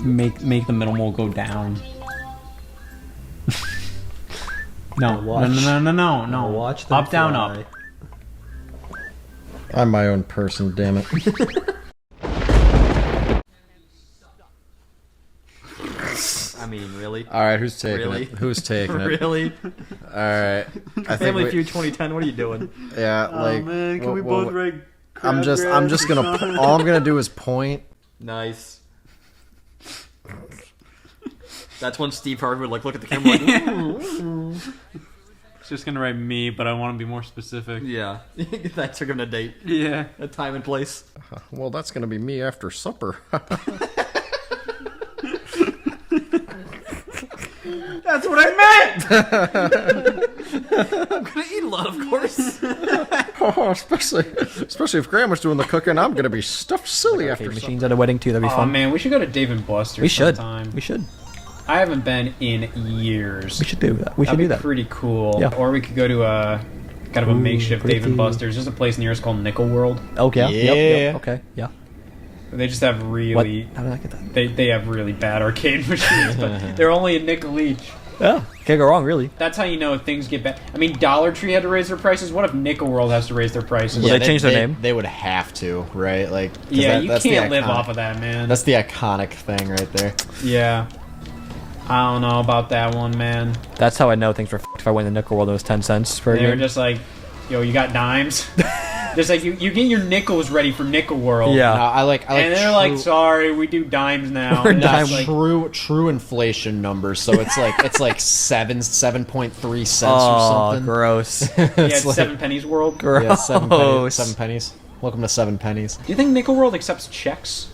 Make the minimal go down. No. Watch them Up, down, fly. up. I'm my own person, damn it. I mean, really? Alright, who's taking Really? it? Who's taking it? Really? Alright. I think Family Feud 2010, what are you doing? yeah, like... man, can we well, both rate I'm just gonna... All I'm gonna do is point. Nice. That's when Steve Harvey would like look at the camera like, ooh. It's just gonna write me, but I want to be more specific. Yeah. Thanks for giving a date. Yeah. A time and place. Well, that's gonna be me after supper. That's what I meant! I'm gonna eat a lot, of course. Oh, especially if Grandma's doing the cooking, I'm gonna be stuffed silly after Arcade supper. machines at a wedding too. That'd be Oh fun. man, we should go to Dave & Buster's We should. sometime. We should. I haven't been in years. We should do that. We should That'd do be that. pretty cool. Yeah. Or we could go to a kind of a makeshift pretty Dave & cool. Buster's. There's a place near us called Nickel World. Oh yeah. Yeah. Yep. Okay. Yeah. They just have What? really... How did I get that? They have really bad arcade machines, but they're only a nickel each. Yeah. Can't go wrong, really. That's how you know if things get bad. I mean, Dollar Tree had to raise their prices. What if Nickel World has to raise their prices? Will they change their name? They would have to, right? Like, 'cause Yeah, you that's the can't live iconic- off of that, man. That's the iconic thing right there. Yeah. I don't know about that one, man. That's how I know things were f***ed if I went to Nickel World. It was 10 cents per They were game. just like, yo, you got dimes? Just like, you get your nickels ready for Nickel World. Yeah. I like And they're like, sorry, we do dimes now. And Dime- it's like, true inflation numbers. So it's like 7.3 cents or Oh, something. gross. yeah, it's like- 7 pennies world. Do Yeah, 7 pennies. Gross. 7 pennies. Welcome to 7 pennies. you think Nickel World accepts checks?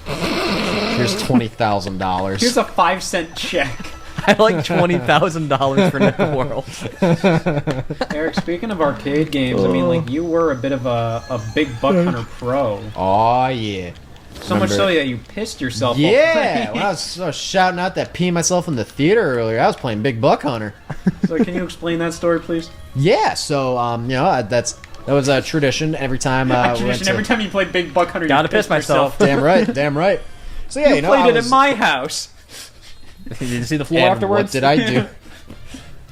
Here's $20,000. Here's a 5-cent check. I like $20,000 for Nickel World. Eric, speaking of arcade games, I mean, like, you were a bit of a big Buck Hunter pro. Oh yeah. So much so Remember- that you pissed yourself. Yeah, when I was shouting out that peeing myself in the theater earlier, I was playing Big Buck Hunter. So can you explain that story, please? Yeah, so that was a tradition every time. Every time you played Big Buck Hunter, you Gotta pissed piss myself. yourself. Damn right. So yeah, You I played it was- at my house. Did you see the floor and afterwards? what did I do?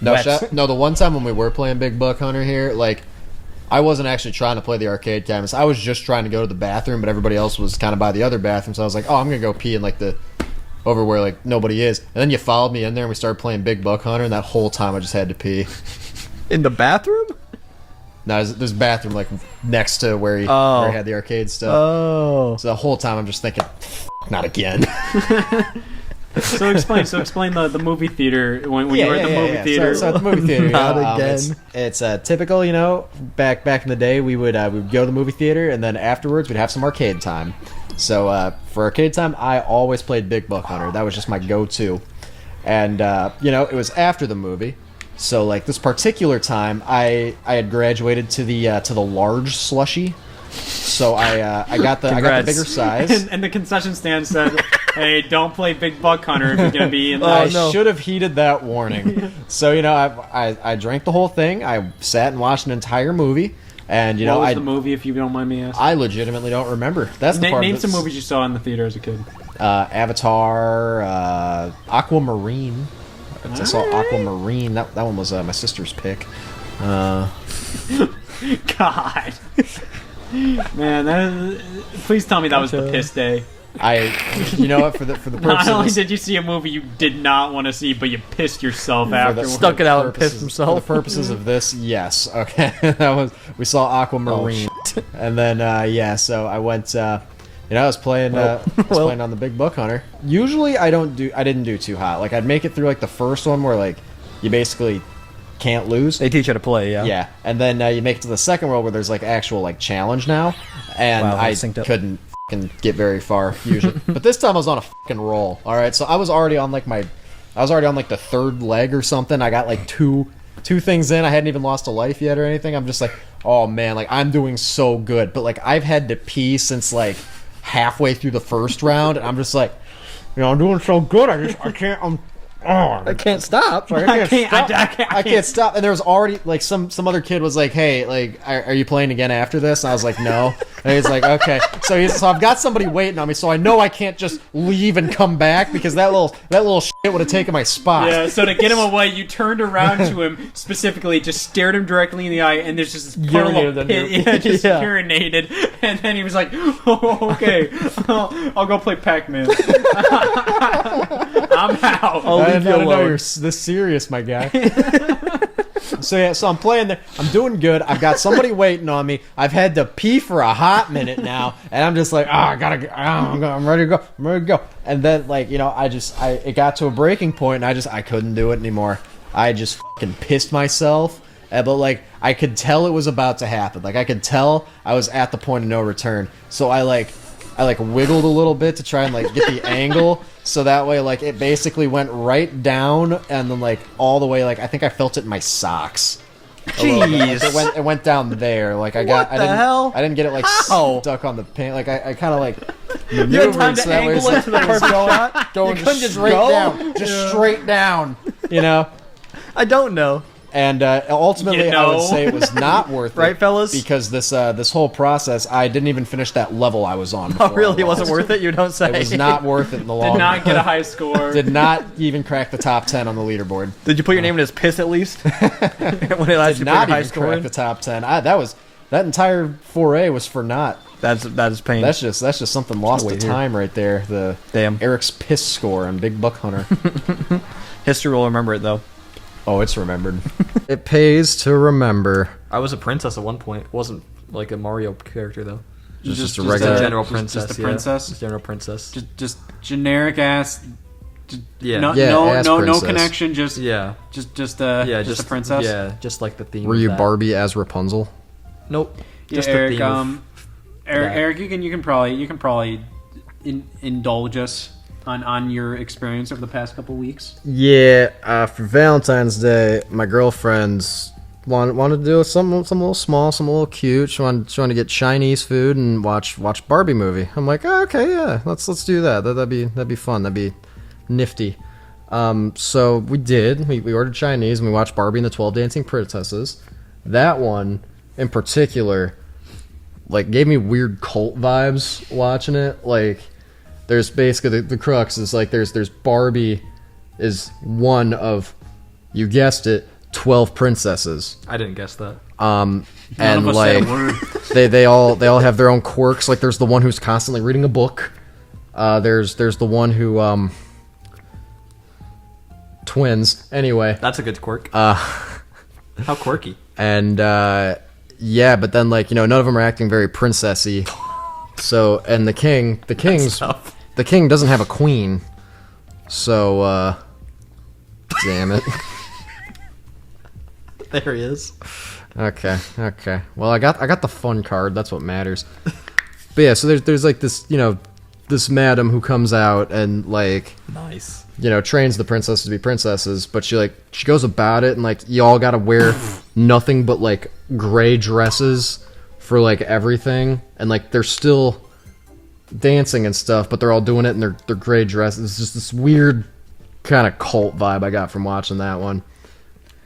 No, Wet. no. The one time when we were playing Big Buck Hunter here, like, I wasn't actually trying to play the arcade cabinets. I was just trying to go to the bathroom, but everybody else was kind of by the other bathroom. So I was like, oh, I'm gonna go pee in like the over where like nobody is. And then you followed me in there, and we started playing Big Buck Hunter. And that whole time, I just had to pee. In the bathroom? No, there's a bathroom like next to where he had the arcade stuff. Oh. So the whole time, I'm just thinking, not again. So explain the movie theater when you were at the movie theater. So at the movie theater, Not again. It's typical, back in the day, we would go to the movie theater, and then afterwards we'd have some arcade time. So for arcade time, I always played Big Buck Hunter. That was just my go-to. And it was after the movie. So like this particular time, I had graduated to the large slushy. So I got the bigger size. and the concession stand said, "Hey, don't play Big Buck Hunter if you're gonna be in." I no. should have heeded that warning. So I drank the whole thing. I sat and watched an entire movie, and What was the movie, if you don't mind me asking? I legitimately don't remember. That's the part. Name of some this. movies you saw in the theater as a kid. Avatar, Aquamarine. I saw Aquamarine. That one was my sister's pick. God, man, please tell me that was the piss day. You know what? For the Not purpose of only this, did you see a movie you did not want to see, but you pissed yourself afterwards. Stuck it out and purposes- pissed himself. For the purposes of this, yes. Okay, we saw Aquamarine, and then so I went. I was playing. Playing on the Big Buck Hunter. Usually, I didn't do too hot. Like I'd make it through like the first one where like you basically can't lose. They teach you how to play, yeah. Yeah, and then you make it to the second world where there's like actual like challenge now, and Wow, I synced up. couldn't fucking get very far usually. But this time I was on a fucking roll. All right, so I was already on like the third leg or something. I got like two things in. I hadn't even lost a life yet or anything. I'm just like, oh man, like I'm doing so good. But like I've had to pee since like halfway through the first round, and I'm just like, I'm doing so good. I can't. I can't stop. I can't stop. And there was already like some other kid was like, "Hey, like, are you playing again after this?" And I was like, "No." And he's like, "Okay." So I've got somebody waiting on me, so I know I can't just leave and come back because that little shit would have taken my spot. Yeah, so to get him away, you turned around to him specifically, just stared him directly in the eye, and there's just this puddle Urinated of pit, under- just Yeah. urinated, and then he was like, "Oh, okay, I'll go play Pac-Man. I'm out." I'll I leave didn't you know alone. you're this serious, my guy. So I'm playing there. I'm doing good. I've got somebody waiting on me. I've had to pee for a hot minute now, and I'm just like, I gotta go. I'm ready to go. I'm ready to go. And then, like, you know, it got to a breaking point, and I couldn't do it anymore. I just fucking pissed myself. But like, I could tell it was about to happen. Like, I could tell I was at the point of no return. So I wiggled a little bit to try and like get the angle. So that way, like, it basically went right down and then, like, all the way, like, I think I felt it in my socks. Jeez. It went down there. Like, I didn't get it, like, How? stuck on the pant. Like, I kind of, like, You had time maneuvered to so that way angle it's it to the perfect shot. going You couldn't just just straight go? down. Just straight down, you know? I don't know. And ultimately, You I would know. say it was not worth it. Right, fellas? Because this whole process, I didn't even finish that level I was on before. Oh, really? I It wasn't lost. worth it? You don't say. It was not worth it in the long Did not run. get a high score. Did not even crack the top 10 on the leaderboard. Did you put your name in his piss at least? When it Did actually not high even score. crack the top 10. That entire foray was for naught. That is pain. That's just something lost to Wait here. time right there. The Damn. Eric's piss score on Big Buck Hunter. History will remember it though. Oh, it's remembered. It pays to remember. I was a princess at one point. Wasn't like a Mario character though. Just a Just regular. a general just- princess. just a yeah. princess? Just general princess. Just generic ass. Yeah. No, Yeah, no, ass no, princess. no connection. Just, Yeah. just Yeah. just a princess. Yeah. Just like the theme. Were of you that. Barbie as Rapunzel? Nope. Yeah, Just Eric. the theme. Eric, that. Eric, you can probably indulge us on your experience over the past couple weeks. Yeah, for Valentine's Day, my girlfriends wanted to do some little small, some little cute. She wanted to get Chinese food and watch Barbie movie. I'm like, oh, okay, yeah, let's do that. That'd be fun. That'd be nifty. So we did. We ordered Chinese and we watched Barbie and the 12 Dancing Princesses. That one in particular, like, gave me weird cult vibes watching it. Like, there's basically the crux is like there's Barbie is one of, you guessed it, 12 princesses. I didn't guess that. None And of us like said a word. they all have their own quirks. Like, there's the one who's constantly reading a book. There's the one who twins. Anyway, That's a good quirk. How quirky. and yeah, but then, like, you know, none of them are acting very princessy. So, and the king's tough. the king doesn't have a queen. So damn it. There he is. Okay. Well, I got the fun card. That's what matters. But yeah, so there's like this, you know, this madam who comes out and, like, Nice. you know, trains the princesses to be princesses, but she goes about it and, like, you all gotta wear nothing but, like, gray dresses for, like, everything, and, like, they're still dancing and stuff, but they're all doing it in their gray dresses. It's just this weird kind of cult vibe I got from watching that one.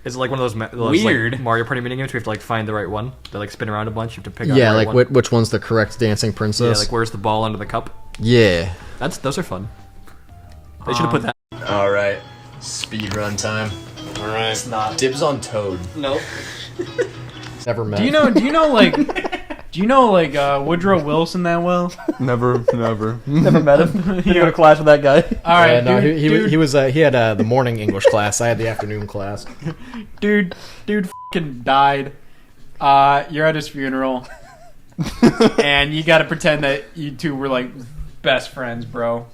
Is it like one of those Weird. like, Mario Party mini games where you have to like find the right one? They like spin around a bunch. You have to pick out Yeah, the right like one. which one's the correct dancing Yeah, princess? like where's the ball under the cup? Yeah. Those are fun. They should have put that. All right, speed run time. All right, It's not. dibs on Toad. Nope. Never met. Do you know like Woodrow Wilson that well? Never. Never met him. Did you go to class with that guy? All right, Yeah, no, dude, he was he had the morning English class. I had the afternoon class. dude fucking died. You're at his funeral, and you got to pretend that you two were like best friends, bro.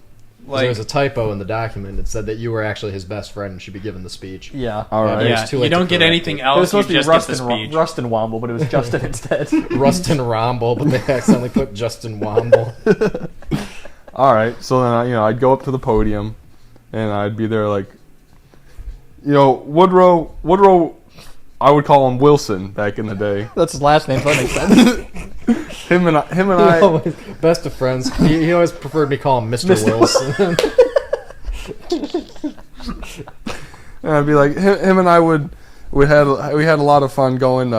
There Like, was a typo in the document. It said that you were actually his best friend and should be given the speech. Yeah. All right. It was yeah, too you late to don't get correct anything it. It else. was supposed you to be just get the Rustin, speech. Rustin Womble, but it was Justin instead. Rustin Womble, but they accidentally put Justin Womble. All right. So then, I'd go up to the podium, and I'd be there like, Woodrow. I would call him Wilson back in the day. That's his last name, so that makes sense. Him and I. Always, best of friends. He always preferred me call him Mr. Wilson. And I'd be like, him and I we had a lot of fun going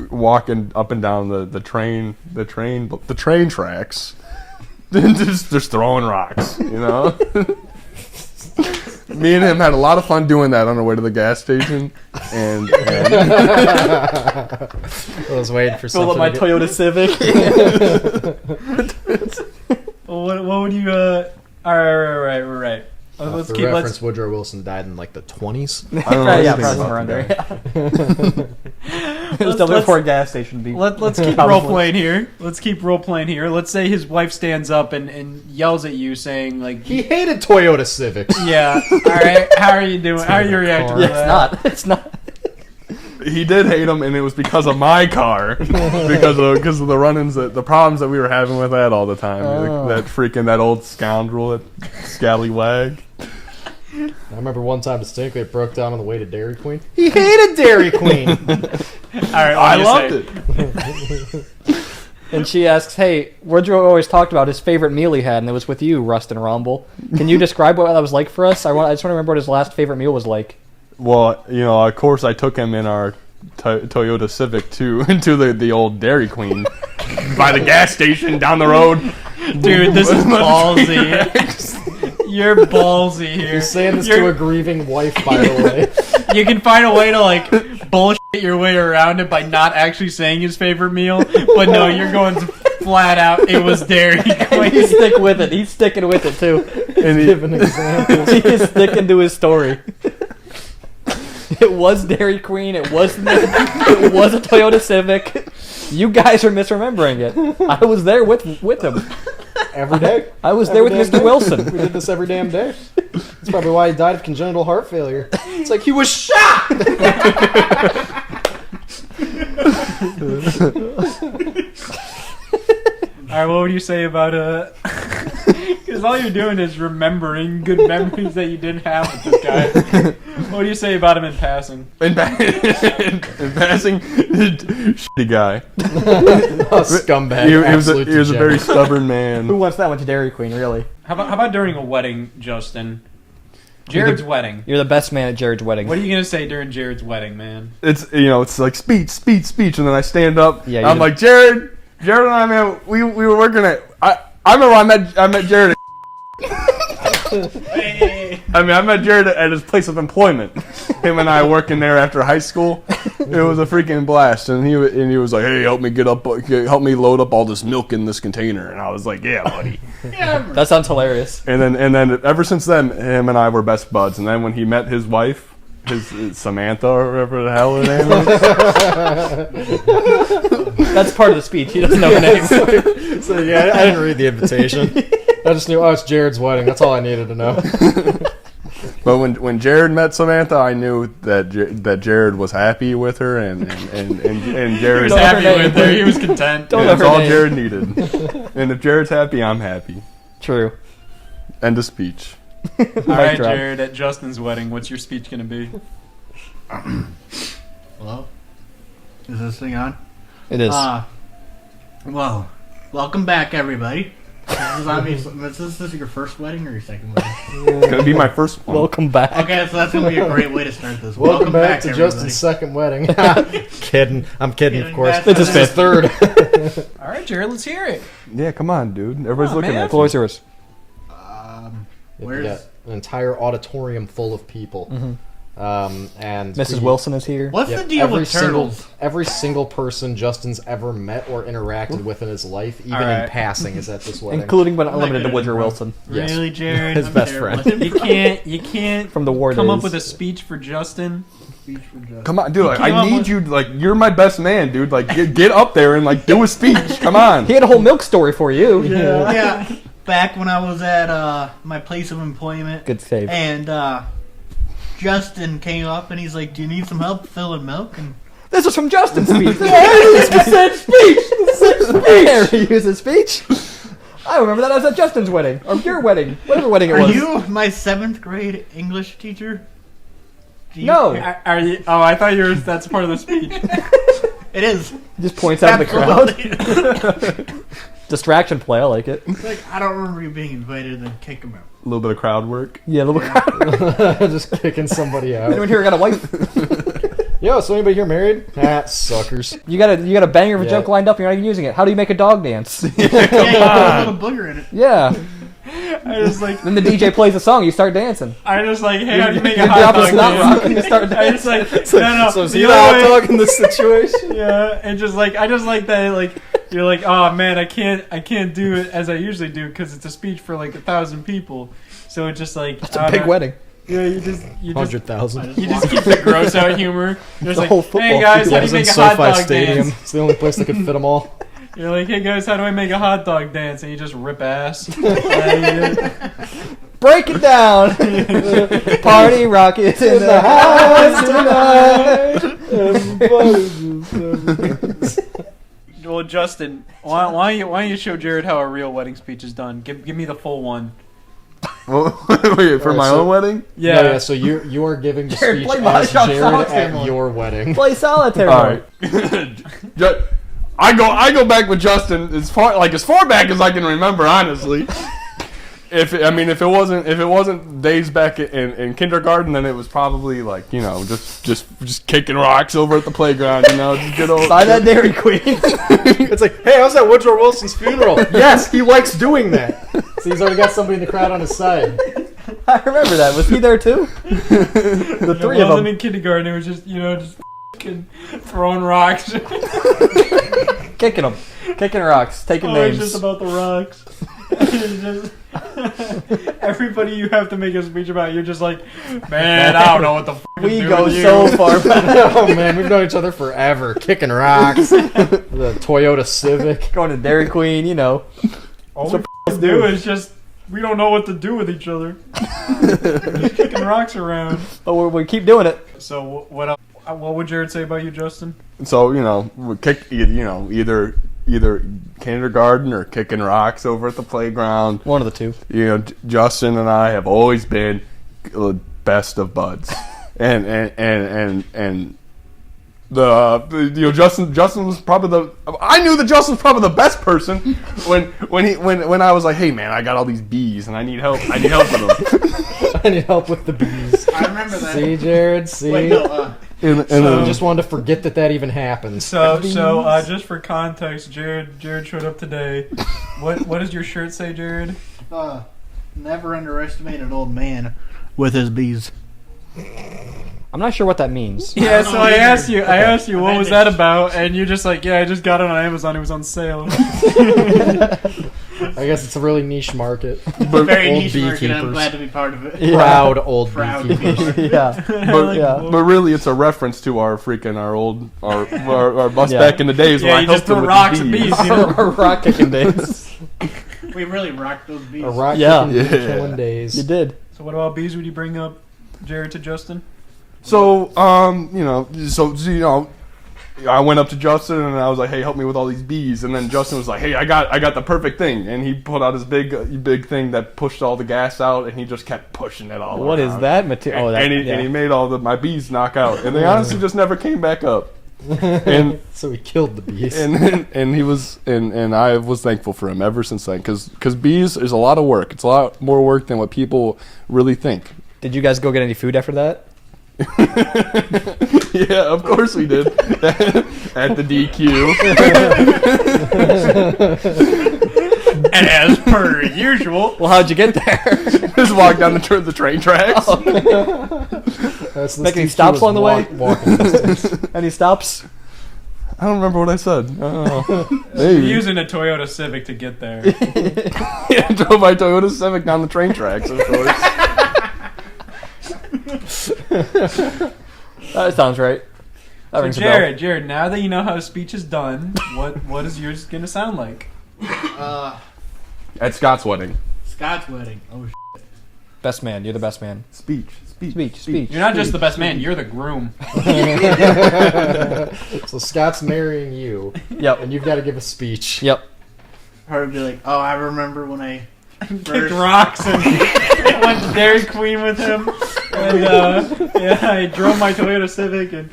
walking up and down the train tracks, just throwing rocks, you know. Me and him had a lot of fun doing that on our way to the gas station, and I was waiting for Fill something. up my to Toyota Civic. What would you? All right. Let's for keep. reference, Woodrow Wilson died in like the 20s. I don't know Yeah, anything probably about somewhere the under. guy. It was definitely before a gas station. Let's keep role playing here. Let's keep role playing here. Let's say his wife stands up and yells at you, saying like, He hated Toyota Civics. "Yeah, all right. How are you doing? How are you reacting to Yeah, that?" it's not. He did hate him, and it was because of my car, because of the run-ins, the problems that we were having with that all the time. That old scoundrel, that scallywag. I remember one time distinctly it broke down on the way to Dairy Queen. He hated Dairy Queen. All right, I what do you loved say? it. And she asks, "Hey, Woodrow always talked about his favorite meal he had, and it was with you, Rustin Rumble. Can you describe what that was like for us? I just want to remember what his last favorite meal was like." Well, of course, I took him in our Toyota Civic into the old Dairy Queen by the gas station down the road. Dude, this is ballsy. You're ballsy here. You're saying this to a grieving wife, by the way. You can find a way to like bullshit your way around it by not actually saying his favorite meal, but no, you're going flat out. It was Dairy Queen. He's sticking with it. He's sticking with it too. And Giving examples. He is sticking to his story. It was Dairy Queen. It was a Toyota Civic. You guys are misremembering it. I was there with him. Every day. I was there with Every damn Mr. day. Wilson. We did this every damn day. That's probably why he died of congenital heart failure. It's like he was shot! All right, what would you say about because all you're doing is remembering good memories that you didn't have with this guy. What do you say about him in passing? in passing, shitty guy. A scumbag. He was absolute a very degenerate. stubborn Who man. wants that one to Dairy Queen, really? How about during a wedding, Justin? Jared's wedding. You're the best man at Jared's wedding. What are you gonna say during Jared's wedding, man? It's like speech, and then I stand up. Yeah, I'm like, Jared and I, man, we were working at. I remember I met Jared. I met Jared at his place of employment. Him and I working there after high school. It was a freaking blast, and he was like, "Hey, help me load up all this milk in this container." And I was like, "Yeah, buddy." That sounds hilarious. And then ever since then, him and I were best buds. And then when he met his wife, his Samantha or whatever the hell her name is. That's part of the speech. He doesn't know her name. So yeah, I didn't read the invitation. I just knew, it's Jared's wedding. That's all I needed to know. But when Jared met Samantha, I knew that Jared was happy with her, and He Jared was Don't happy know her with name. her. He was content. Don't and know that's her all name. Jared needed. And if Jared's happy, I'm happy. True. End of speech. All right, drop. Jared, at Justin's wedding, what's your speech gonna be? Hello? Is this thing on? It is. Well, welcome back, everybody. Is this your first wedding or your second wedding? It's gonna be my first one. Welcome back. Okay, so that's going to be a great way to start this. Welcome back to everybody. Justin's second wedding. Kidding. I'm kidding, of course. Kidding, It's his third. All right, Jared, let's hear it. Yeah, come on, dude. Everybody's looking man. at Floor's you. yours. Where's... Yeah, an entire auditorium full of people. And Mrs. Wilson is here. What's Yep, the deal with turtles? every single person Justin's ever met or interacted with in his life, even All right. in passing, is at this wedding. Including but not I'm not limited to good at Woodrow it, bro. Wilson. Yes. Really, Jared? His I'm best terrible friend. at You can't From the war come up days. with a speech for Justin. speech for Justin. Come on, dude. Like, came I up need with- you. Like, you're my best man, dude. Like, get up there and like do a speech. Come on. He had a whole milk story for you. Yeah, back when I was at my place of employment, Good save. and Justin came up and he's like, "Do you need some help filling milk?" And This was from Justin's speech. This is the same speech. The same speech. He used his speech. I remember that I was at Justin's wedding. Or your wedding. Whatever wedding it are was. you my 7th grade English teacher? Do you- No. Are you? Oh, I thought that's part of the speech. It is. He just points out in the crowd. Absolutely. Distraction play. I like it. It's like, I don't remember you being invited and then kick him out. A little bit of crowd work. Yeah, little. Just kicking somebody out. Anyone here got a wife? Yo, so anybody here married? Ah, suckers. You got a banger of a Yeah. joke lined up. And you're not even using it. How do you make a dog dance? Yeah, you put a little booger in it. Yeah. I just like, Then the DJ plays a song. You start dancing. I just like, hey, how do you make a You hot drop a dog snot dance? rock and you start I just dancing. like, no. So is he the the other hot way- dog in this situation? Yeah, and just like, I just like that, like, you're like, oh man, I can't do it as I usually do because it's a speech for like 1,000 people. So it's just like, It's a big wedding. Yeah, you just 100,000. you just keep the gross out humor. You're just The like, whole football hey guys, field. how Yeah, do it you was in make a hot SoFi dog Stadium. dance? It's the only place that could fit them all. You're like, hey guys, how do I make a hot dog dance? And you just rip ass. Break it down. Party rockets in the house tonight. Well, Justin, why don't you show Jared how a real wedding speech is done? Give me the full one. Wait, for my so- own wedding? No, yeah, so you are giving the Jared, speech play as Mahjong Jared Solitaire at mode. your wedding. Play solitaire. All right. I go back with Justin as far back as I can remember, honestly. If it wasn't days back in kindergarten, then it was probably like, you know, just kicking rocks over at the playground, you know, just good old. Buy that Dairy Queen. It's like, hey, how's that Woodrow Wilson's funeral? Yes, he likes doing that. So he's already got somebody in the crowd on his side. I remember that. Was he there too? The It three of wasn't them. in kindergarten. It was just f***ing throwing rocks. Kicking them. Kicking rocks. Taking Always names. just about the rocks. It's just everybody you have to make a speech about. You're just like, man, I don't know what the f*** We to do go with you. so far back. Oh man, we've known each other forever. Kicking rocks. The Toyota Civic. Going to Dairy Queen, you know. All we f***ing do is just we don't know what to do with each other. Just kicking rocks around. But we keep doing it. So what else? What would Jared say about you, Justin? So, you know, we kick, you know, either kindergarten or kicking rocks over at the playground. One of the two. You know, Justin and I have always been best of buds, and the you know, Justin was probably I knew that Justin was probably the best person when I was like, hey man, I got all these bees and I need help with them. I need help with the bees. I remember that. See, Jared, see? Wait, no, I just wanted to forget that even happens. So just for context, Jared showed up today. What does your shirt say, Jared? never underestimate an old man with his bees. I'm not sure what that means. Yeah, so I asked you what was that Appendix. about, and you're just like, yeah, I just got it on Amazon. It was on sale. I guess it's a really niche market. Very old niche market, and I'm beekeepers. glad to be part of it. Yeah. Proud old Proud beekeepers. Yeah. But really, it's a reference to our bus Yeah. back in the days when Yeah, I you helped just throw him with rocks the at bees. bees. You know? Our rock kicking days. We really rocked those bees. A rock Yeah. kicking, Yeah. killing days. You did. So what about bees? Would you bring up Jared to Justin? So, I went up to Justin and I was like, "Hey, help me with all these bees." And then Justin was like, "Hey, I got the perfect thing." And he pulled out his big thing that pushed all the gas out, and he just kept pushing it all. What is around. that material? Oh, that, and he made all my bees knock out, and they honestly just never came back up. And So he killed the bees. and he was and I was thankful for him ever since then, because bees is a lot of work. It's a lot more work than what people really think. Did you guys go get any food after that? Yeah, of course we did. At the DQ. As per usual. Well, how'd you get there? Just walk down the train tracks. That's Make any Steve stops was along the way? Walking distance. Any stops? I don't remember what I said. You're Maybe. using a Toyota Civic to get there. Yeah, I drove my Toyota Civic down the train tracks, of course. That sounds right. That So rings a bell. Jared, now that you know how a speech is done, what is yours gonna sound like? At Scott's wedding. Scott's wedding. Oh, Best man. You're the best man. Speech. Speech. You're not just the best man, you're the groom. So Scott's marrying you, Yep. and you've got to give a speech. Yep. her would be like, oh, I remember when I Kicked first rocks and went to Dairy Queen with him. And I drove my Toyota Civic and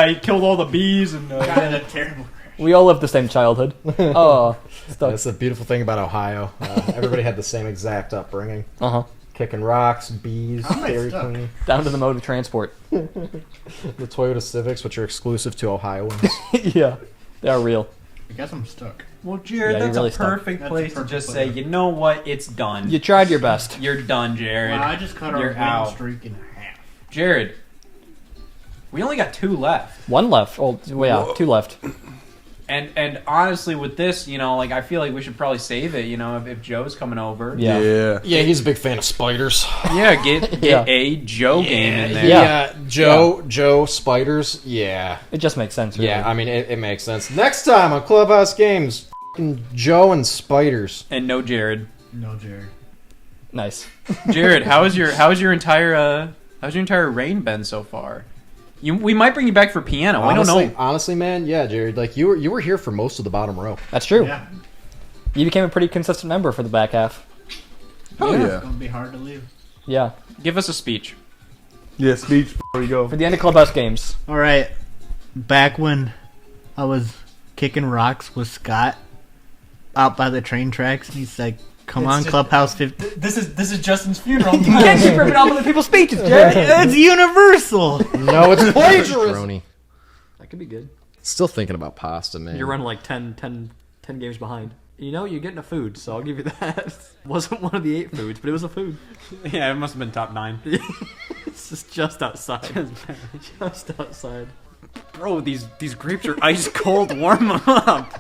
he killed all the bees and got in a terrible crash. We all lived the same childhood. Oh, stuck. That's the beautiful thing about Ohio. Everybody had the same exact upbringing. Uh-huh. Kicking rocks, bees, How am I Dairy stuck? Queen. Down to the mode of transport. The Toyota Civics, which are exclusive to Ohioans. Yeah, they are real. I guess I'm stuck. Well, Jared, Yeah, you're that's really a stuck. perfect That's a place to perfect just place. say, you know what, it's done. You tried your best. You're done, Jared. Wow, I just cut our You're winning out. streak in half. Jared, we only got 2 left. One left. Oh, well, yeah, 2 left. And honestly, with this, you know, like I feel like we should probably save it. You know, if Joe's coming over, Yeah. Yeah, he's a big fan of spiders. yeah, get Yeah. a Joe game in there. Yeah. Joe, spiders. Yeah, It just makes sense. Really. yeah. I mean, it makes sense. Next time on Clubhouse Games, f***ing Joe and spiders. And no Jared. No, Jared. Nice. Jared, how's your entire reign been so far? We might bring you back for piano. I don't know. Honestly, man, yeah, Jared. Like you were here for most of the bottom row. That's true. Yeah. You became a pretty consistent member for the back half. Hell It's yeah. gonna be hard to leave. Yeah. Give us a speech. Yeah, speech before you go. For the end of Clubhouse Games. All right. Back when I was kicking rocks with Scott out by the train tracks, and he's like, "Come on, Clubhouse 50." This is Justin's funeral. You can't keep ripping off other people's speeches, Jared. It's universal. No, it's plagiarism. That could be good. Still thinking about pasta, man. You're running like 10 games behind. You know, you're getting a food, so I'll give you that. Wasn't one of the 8 foods, but it was a food. Yeah, it must have been top 9. It's just outside. Just outside. Bro, these grapes are ice cold. Warm them up.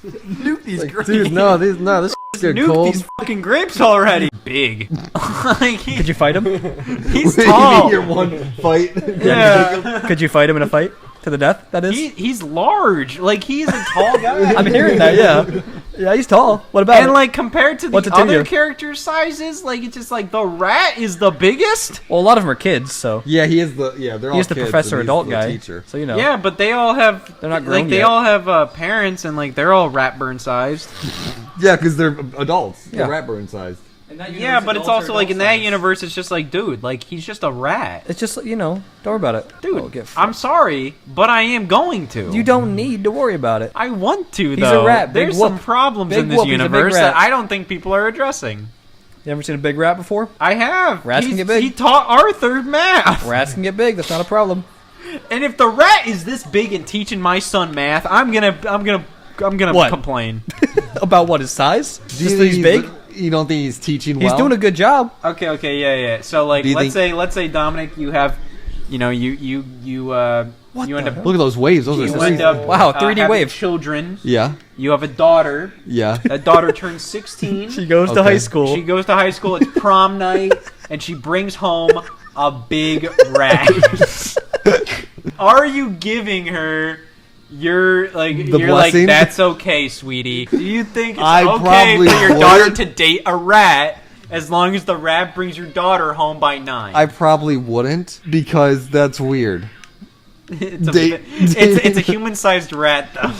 Nuke these grapes. Dude, this good Nuke cold. these fucking grapes already. Big. Like, Could you fight him? he's tall. Your one fight. Yeah. Could you fight him in a fight to the death? That is. He's large. Like, he's a tall guy. I'm hearing that. Yeah. Yeah, he's tall. What about And it? like compared to the What's it to other you? character sizes, like it's just like the rat is the biggest. Well, a lot of them are kids, so Yeah, he is the. Yeah, they're all. he's the kids, professor and he's adult the guy. Teacher. So you know. Yeah, but they all have They're not grown like they yet. all have parents and like they're all rat burn sized. Yeah, because they're adults. Yeah. They're Ratburn sized. Yeah, but it's also like in that universe, it's just like, dude, like he's just a rat. It's just don't worry about it, Dude, Oh, get I'm sorry, but I am going to. You don't need to worry about it. I want to He's though. a rat, big There's some whoop. problems Big in this whoop, he's a big universe rat. that I don't think people are addressing. You ever seen a big rat before? I have. Rats can get big. He taught Arthur math. Rats can get big. That's not a problem. And if the rat is this big and teaching my son math, I'm gonna What? complain. About what, his size? Do you Just that think he's big? You don't think he's teaching He's well? doing a good job. Okay, yeah. So like, Do you let's think- say Dominic, you have, you know, you end up Look at those waves. Those you are end up Wow, 3D having wave. children. Yeah, You have a daughter. yeah. That daughter turns 16. She goes to Okay. high school. She goes to high school. It's prom night, and she brings home a big rat. Are you giving her you're like blessing? that's okay, sweetie? Do you think it's I okay probably for your daughter would. to date a rat as long as the rat brings your daughter home by 9? I probably wouldn't because that's weird. It's a human-sized rat though.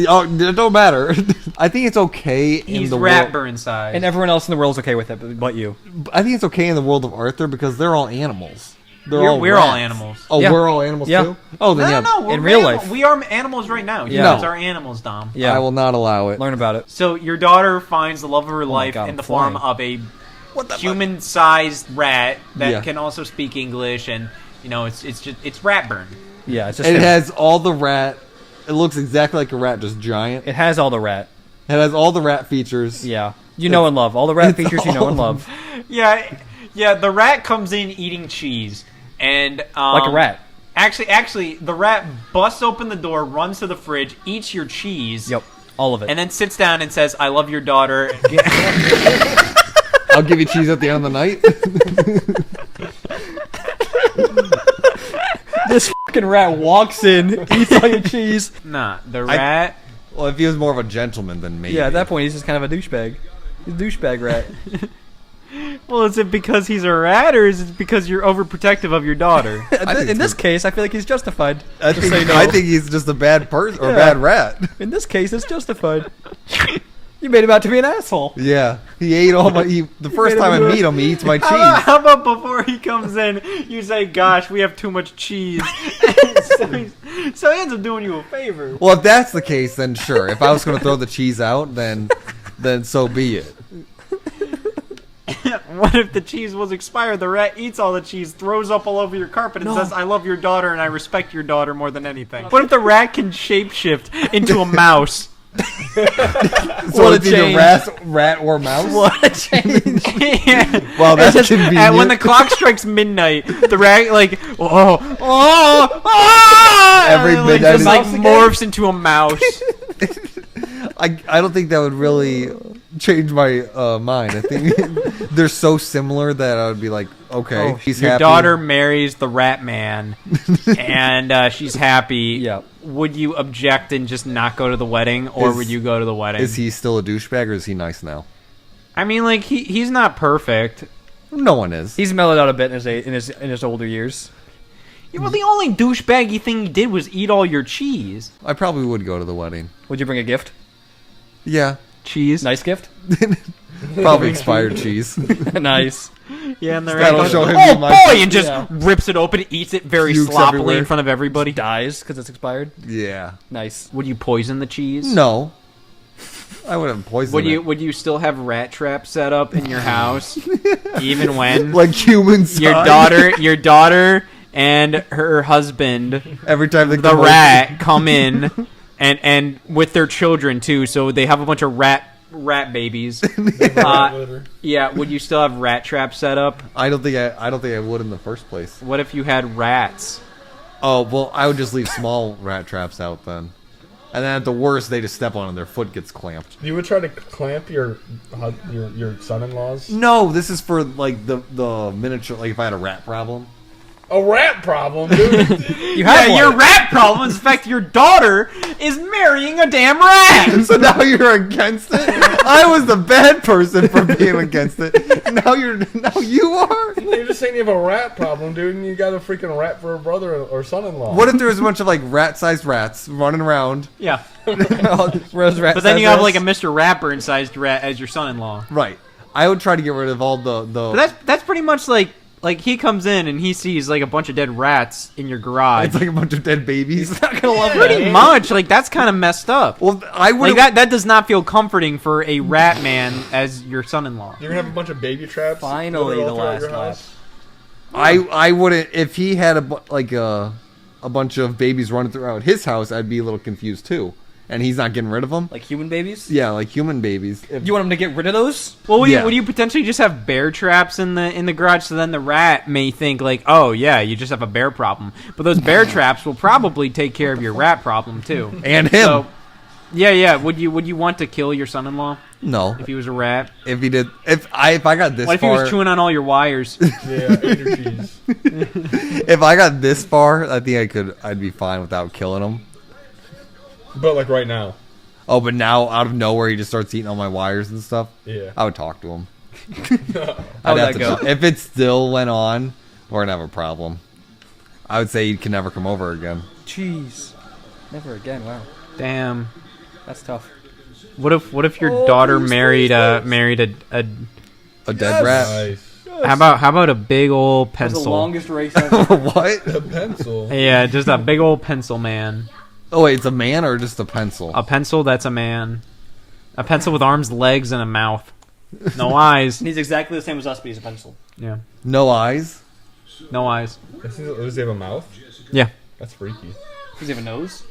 Oh, it don't matter. I think it's okay in He's the rat world. burn size. And everyone else in the world's okay with it, but you. I think it's okay in the world of Arthur because they're all animals. we're all rats. animals. Oh, Yeah. we're all animals Yeah. too. Oh, then yeah. No, we're In real animal- life. we are animals right now. Yeah. Humans No. are animals, Dom. Yeah. I will not allow it. Learn about it. So your daughter finds the love of her life God, in the I'm form flying. of a human-sized rat that Yeah. can also speak English, and you know it's rat burn. Yeah, it's just It has all the rat. It looks exactly like a rat, just giant. it has all the rat. It has all the rat features. Yeah. You know and love. All the rat it's features you know and all- love. Yeah. The rat comes in eating cheese, and Like a rat. Actually, the rat busts open the door, runs to the fridge, eats your cheese, Yep. All of it. and then sits down and says, "I love your daughter." I'll give you cheese at the end of the night. this fucking rat walks in, eats all your cheese. Nah, the rat. Well, if he was more of a gentleman, then maybe. Yeah, at that point, he's just kind of a douchebag. He's a douchebag rat. Well, is it because he's a rat, or is it because you're overprotective of your daughter? In this case, I feel like he's justified. I think, I think he's just a bad person or a Yeah. bad rat. In this case, it's justified. You made him out to be an asshole. Yeah, he ate all my. The first time I meet him, he eats my cheese. How about before he comes in, you say, "Gosh, we have too much cheese." so he ends up doing you a favor. Well, if that's the case, then sure. If I was going to throw the cheese out, then so be it. What if the cheese was expired? The rat eats all the cheese, throws up all over your carpet, and says, "I love your daughter, and I respect your daughter more than anything." What if the rat can shapeshift into a mouse? So it's either rat or mouse. What a change! Yeah. Well, that's Just- convenient. And when the clock strikes midnight, the rat Every like, midnight just is- like morphs into a mouse. I don't think that would really change my mind. I think they're so similar that I would be like, okay, he's Your happy. daughter marries the rat man, and she's happy. Yeah. Would you object and just not go to the wedding, or Is- would you go to the wedding? Is he still a douchebag or is he nice now? I mean, like he's not perfect. No one is. He's mellowed out a bit in his older years. Yeah, well, the only douchebaggy thing he did was eat all your cheese. I probably would go to the wedding. Would you bring a gift? Yeah, Cheese. Nice gift. probably expired cheese. Nice. Yeah, and the rat That'll goes, show him "Oh my- boy!" and just Yeah. rips it open, eats it very Pukes sloppily everywhere. in front of everybody. Dies because it's expired. Yeah. Nice. Would you poison the cheese? No. I wouldn't poison Would it. you? Would you still have rat traps set up in your house, even when Like humans. your daughter and her husband, Every time they the come rat, come in, and with their children too, so they have a bunch of rat babies. Yeah, would you still have rat traps set up? I don't think I would in the first place. What if you had rats? Oh well, I would just leave small rat traps out then, and then at the worst they just step on it and their foot gets clamped. You would try to clamp your son-in-laws? No, this is for like the miniature. Like if I had a rat problem. A rat problem, dude. You have one. your rat problems. In fact, your daughter is marrying a damn rat. So now you're against it. I was the bad person for being against it. Now you are. You're just saying you have a rat problem, dude, and you got a freaking rat for a brother or son-in-law. What if there was a bunch of like rat-sized rats running around? Yeah, Whereas rat but then you have like a a Mr. Ratburn-sized rat as your son-in-law. Right. I would try to get rid of all the. But that's pretty much like he comes in and he sees like a bunch of dead rats in your garage. It's like a bunch of dead babies. not gonna love Pretty much, like that's kind of messed up. Well, I would. Like that does not feel comforting for a rat man as your son-in-law. You're gonna have a bunch of baby traps. Finally, littered all the throughout last your lap. house? I wouldn't if he had a bunch of babies running throughout his house. I'd be a little confused too, and he's not getting rid of them. Like human babies. Yeah, like human babies. If, You want him to get rid of those? Well, would Yeah. you potentially just have bear traps in the garage? So then the rat may think like, oh yeah, you just have a bear problem. But those bear traps will probably take care of your rat problem too. and him. So, yeah. Would you want to kill your son-in-law No, if he was a rat? if he did, if I got this What if he far, was chewing on all your wires? Yeah, eat your cheese. if I got this far, I think I'd be fine without killing him. But like right now. Oh, but now out of nowhere he just starts eating all my wires and stuff. Yeah. I would talk to him. How'd I'd have that go? to, if it still went on, we're gonna have a problem. I would say he can never come over again. Jeez. Never again. Wow. Damn. That's tough. What if your daughter married a A dead rat. Nice. how about a big old That's the pencil? longest race ever. What? A pencil. Yeah, just a big old pencil man. Oh wait, it's a man or just a pencil? A pencil that's a man. A pencil with arms, legs, and a mouth. No eyes. He's exactly the same as us, but he's a pencil. Yeah. No eyes. No eyes. Does he have a mouth? Yeah. That's freaky. Does he have a nose?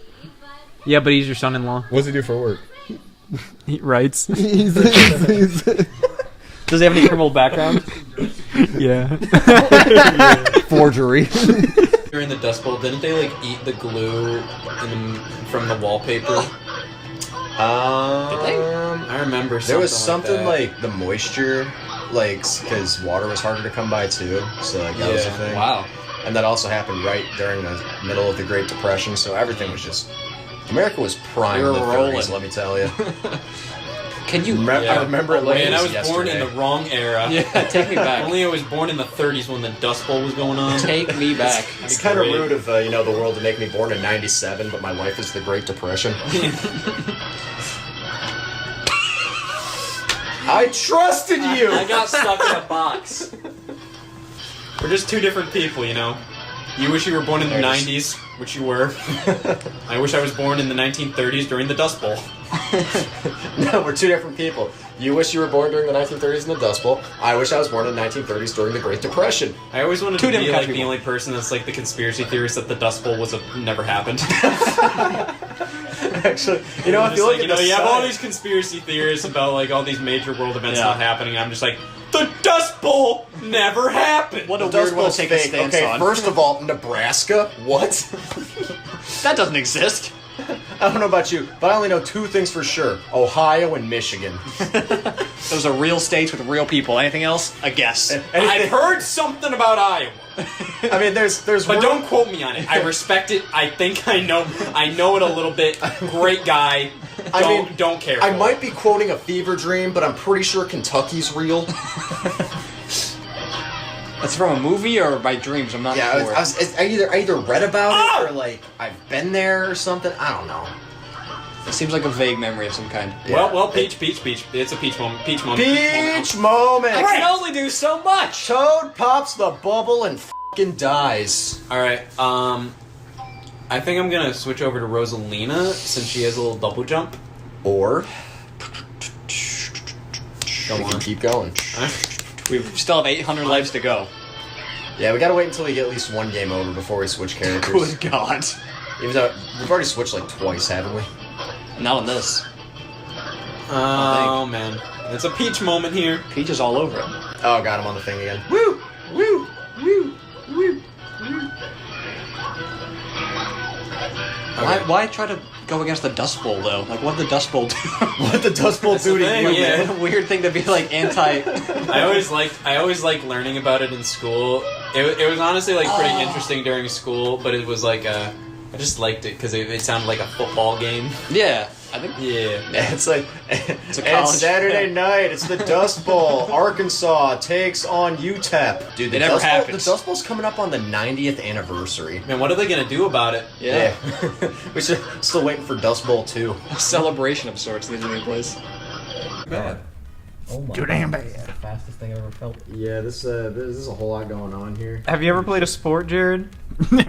Yeah, but he's your son-in-law. What does he do for work? He writes. he's Does he have any criminal background? Yeah. forgery. During the Dust Bowl, didn't they like eat the glue from the wallpaper? Did they? I remember something There was something like, like the moisture, like, because water was harder to come by too. So like that was the that. thing. Wow. And that also happened right during the middle of the Great Depression. So everything was just America was prime We in were the rolling. 30s. Let me tell you. Can you? I remember it like Man, it I was was born in yesterday. the wrong era. Yeah, take me back. Only I was born in the 30s when the Dust Bowl was going on. Take me back. It's kind of rude of the world to make me born in '97, but my life is the Great Depression. I trusted you. I got stuck in a box. We're just two different people, you know. You wish you were born in the 90s, which you were. I wish I was born in the 1930s during the Dust Bowl. No, we're two different people. You wish you were born during the 1930s in the Dust Bowl. I wish I was born in the 1930s during the Great Depression. I always wanted Two to be different like country the only person that's like the conspiracy theorist that the Dust Bowl never happened. Actually, you know, if you look at the you have all science- these conspiracy theories about like all these major world events Yeah. not happening. I'm just like, the Dust Bowl never happened. What a The Dust weird one Bowl's to take a fake. stance Okay, on. first of all, Nebraska? What? That doesn't exist. I don't know about you, but I only know two things for sure. Ohio and Michigan. Those are real states with real people. Anything else? A guess. I've heard something about Iowa. I mean, there's But room- don't quote me on it. I respect it. I think I know it a little bit. Great guy. Don't care. I for might it. be quoting a fever dream, but I'm pretty sure Kentucky's real. That's from a movie or by dreams? I'm not Yeah, sure. I either read about it or like I've been there or something. I don't know. It seems like a vague memory of some kind. Well, peach. It's a peach moment. Peach moment. Peach moment. I can only do so much. Toad pops the bubble and fucking dies. All right. I think I'm gonna switch over to Rosalina since she has a little double jump. Or Go we can on. keep going. We still have 800 lives to go. Yeah, we gotta wait until we get at least one game over before we switch characters. Good God. Even though we've already switched like twice, haven't we? Not on this. Oh man, it's a peach moment here. Peach is all over it. Oh god, I'm on the thing again. Woo! Woo! Woo! Woo! Why try to go against the Dust Bowl though? Like, what did the Dust Bowl do? What the Dust Bowl do to thing, you, yeah. man? What a weird thing to be like anti. I always liked learning about it in school. It was honestly like pretty interesting during school, but it was like I just liked it because it sounded like a football game. Yeah, I think. Yeah. It's like a it's college- Saturday night. It's the Dust Bowl. Arkansas takes on UTEP. Dude, the It never Dust Bowl, happens. the Dust Bowl's coming up on the 90th anniversary. Man, what are they gonna do about it? Yeah. We're still waiting for Dust Bowl 2. A celebration of sorts needs to be in place. Bad. Oh my Too damn bad. the fastest thing I've ever felt. Yeah, this is a whole lot going on here. Have you ever played a sport, Jared?